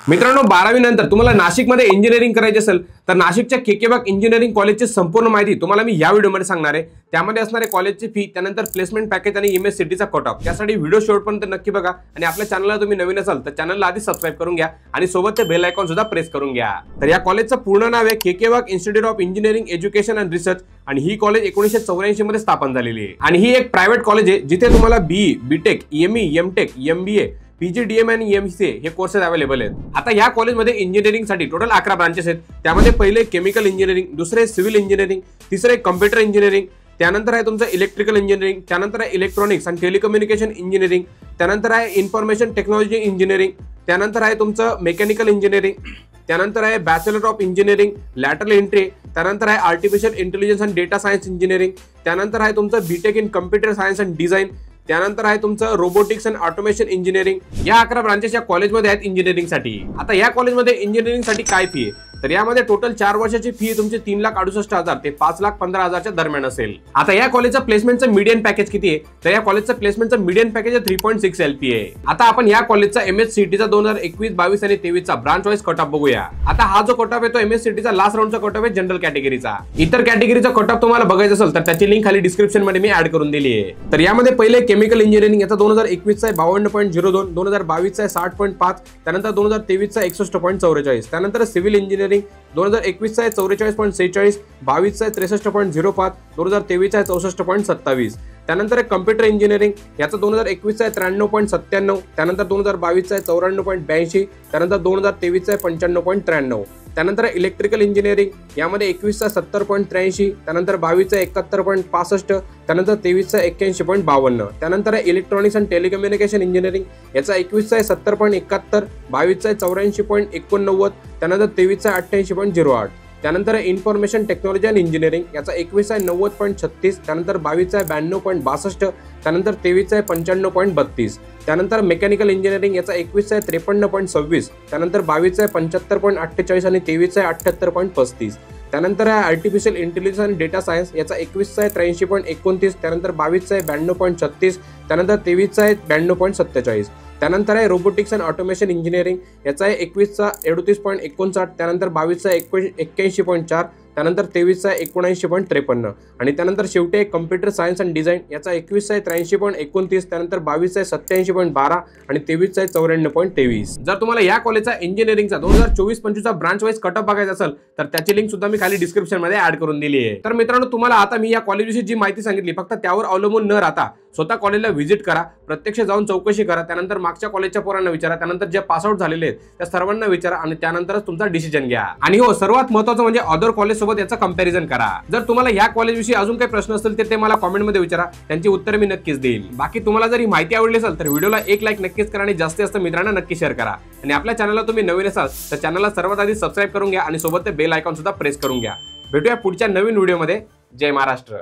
मित्रांनो 12वी नंतर तुम्हाला नाशिकमध्ये इंजिनिअरिंग करायचे असेल तर नाशिकच्या के बाग इंजिनिअरिंग कॉलेजची संपूर्ण माहिती तुम्हाला मी या व्हिडिओमध्ये सांगणार आहे। त्यामध्ये असणारे कॉलेजची फी, त्यानंतर प्लेसमेंट पॅकेज आणि एमएस सिटीचा कट ऑफ। त्यासाठी व्हिडिओ शेवटपर्यंत नक्की बघा आणि आपल्या चॅनलला तुम्ही नवीन असाल तर चॅनलला आधी सबस्क्राइब करून घ्या आणि सोबत ते बेल आयकॉन सुद्धा प्रेस करून घ्या। तर या कॉलेजचं पूर्ण नाव आहे के बाग institute of engineering education and research आणि ही कॉलेज 1984 मध्ये स्थापन झालेली आहे आणि ही एक प्रायव्हेट कॉलेज आहे जिथे तुम्हाला BE, BTech, ME, MTech, MBA, PGDM आणि एमसीए हे कोर्सेस अवेलेबल आहेत। आता या कॉलेजमध्ये इंजिनिअरिंग साठी टोटल 11 ब्रांचेस आहेत। त्यामध्ये पहिले केमिकल इंजिनिअरिंग, दुसरे सिव्हिल इंजिनिअरिंग, तिसरे कॉम्प्युटर इंजिनिअरिंग, त्यानंतर आहे तुमचं इलेक्ट्रिकल इंजिनिअरिंग, त्यानंतर आहे इलेक्ट्रॉनिक्स आणि टेलिकम्युनिकेशन इंजिनिअरिंग, त्यानंतर आहे इन्फॉर्मेशन टेक्नॉलॉजी इंजिनिअरिंग, त्यानंतर आहे तुमचं मेकॅनिकल इंजिनिअरिंग, त्यानंतर आहे bachelor of engineering lateral entry, त्यानंतर आहे artificial intelligence and data science engineering, त्यानंतर आहे तुमचं BTech in computer science and design, त्यानंतर आहे तुमचं रोबोटिक्स अँड ऑटोमेशन इंजिनिअरिंग। या 11 ब्रांचेस या कॉलेजमध्ये आहेत इंजिनिअरिंग साठी। आता या कॉलेजमध्ये इंजिनिअरिंग साठी काय फी आहे तर यामध्ये टोटल 4 वर्षाची फी तुमची 3,68,000 ते 5,15,000 दरम्यान असेल। आता या कॉलेजचं प्लेसमेंटचं मीडियन पॅकेज किती आहे तर या कॉलेजचं प्लेसमेंटचं मीडियन पॅकेज 3.6 LP आहे। आता आपण या कॉलेजचा एमएस सीटीचा 2021, 22 आणि 23चा ब्रांच वाईज कट ऑफ बघूया। आता हा जो कट ऑफ आहे तो एमएस सीटीचा लास्ट राऊंडचा कट ऑफ आहे जनरल कॅटेगरीचा। इतर कॅटेगरीचा कट ऑफ तुम्हाला बघायचा असेल तर त्याची लिंक खाली डिस्क्रिप्शन मध्ये मी ऍड करून दिली आहे। तर यामध्ये पहिले केमिकल इंजिनिअरिंग याचा 2021 चा 52.02, 2022 चा 60.5, त्यानंतर 2023 चा 61.44, त्यानंतर सिव्हिल इंजिनिअरिंग 2021 चा 44.46, 22 चा 63.05, 2023 चा 64.27, त्यानंतर कम्प्युटर इंजिनिअरिंग याचा 2021 चा 93.97, त्यानंतर 2022 चा 94.82, त्यानंतर 2023 चा 95.93, त्यानंतर इलेक्ट्रिकल इंजिनिअरिंग यामध्ये 21 चा 70.83, त्यानंतर 22 चा 71.65, त्यानंतर 23 चा 81.52, त्यानंतर इलेक्ट्रॉनिक्स अँड टेलिकम्युनिकेशन इंजिनिअरिंग याचा 21 चा 70.71, 22 चा 84.89, त्यानंतर 23 चा 88.08, त्यानंतर इन्फॉर्मेशन टेक्नॉलॉजी अँड इंजिनिअरिंग याचा 21 आहे 90.36, त्यानंतर 22 आहे 92.62, त्यानंतर 23 आहे 95.32, त्यानंतर मेकॅनिकल इंजिनिअरिंग याचा 21 आहे 53.26, त्यानंतर 22 आहे 75.48 आणि 23 आहे 78.35, त्यानंतर आहे आर्टिफिशियल इंटेलिजन्स आणि डेटा सायन्स याचा 21 आहे 83.29, त्यानंतर 22 आहे 92.36, त्यानंतर 23 आहे 92.47, त्यानंतर आहे रोबोटिक्स अँड ऑटोमेशन इंजिनिअरिंग याचा आहे 21 चा 38.59, त्यानंतर 22 चा 81.4, त्यानंतर 23 चा 79.53 आणि त्यानंतर शेवटी कम्प्युटर सायन्स अँड डिझाइन याचा 21 चा 83.29, त्यानंतर 22 चा 87.12 आणि 23 चा 94.23। जर तुम्हाला या कॉलेजचा इंजिनिअरिंगचा 2024-25 चा ब्रांच वाईज कट ऑफ बघायचा असेल तर त्याची लिंक सुद्धा मी खाली डिस्क्रिप्शन मध्ये ऍड करून दिली आहे। तर मित्रांनो तुम्हाला आता मी या कॉलेजविषयी जी माहिती सांगितली फक्त त्यावर अवलंबून न राहता स्वतः कॉलेजला व्हिजिट करा, प्रत्यक्ष जाऊन चौकशी करा, त्यानंतर मागच्या कॉलेजच्या पोरांना विचारा, त्यानंतर जे पास आउट झालेले आहेत त्या सर्वांना विचारा आणि त्यानंतरच तुमचा डिसिजन घ्या। आणि हो सर्वात महत्त्वाचं म्हणजे अदर कॉलेज सोबत याचा कंपॅरिझन करा। जर तुम्हाला या कॉलेजविषयी अजून काही प्रश्न असतील तर ते मला कमेंट मध्ये विचारा, त्यांची उत्तरे मी नक्कीच देईल। बाकी तुम्हाला जर ही माहिती आवडली असेल तर व्हिडिओला एक लाईक नक्कीच करा आणि जास्तीत जास्त मित्रांना नक्की शेअर करा आणि आपल्या चॅनलला तुम्ही नवीन असाल तर चॅनलला सर्वात आधी सबस्क्राइब करून घ्या आणि सोबत ते बेल आयकॉन सुद्धा प्रेस करून घ्या। भेटूया पुढच्या नवीन व्हिडिओमध्ये। जय महाराष्ट्र।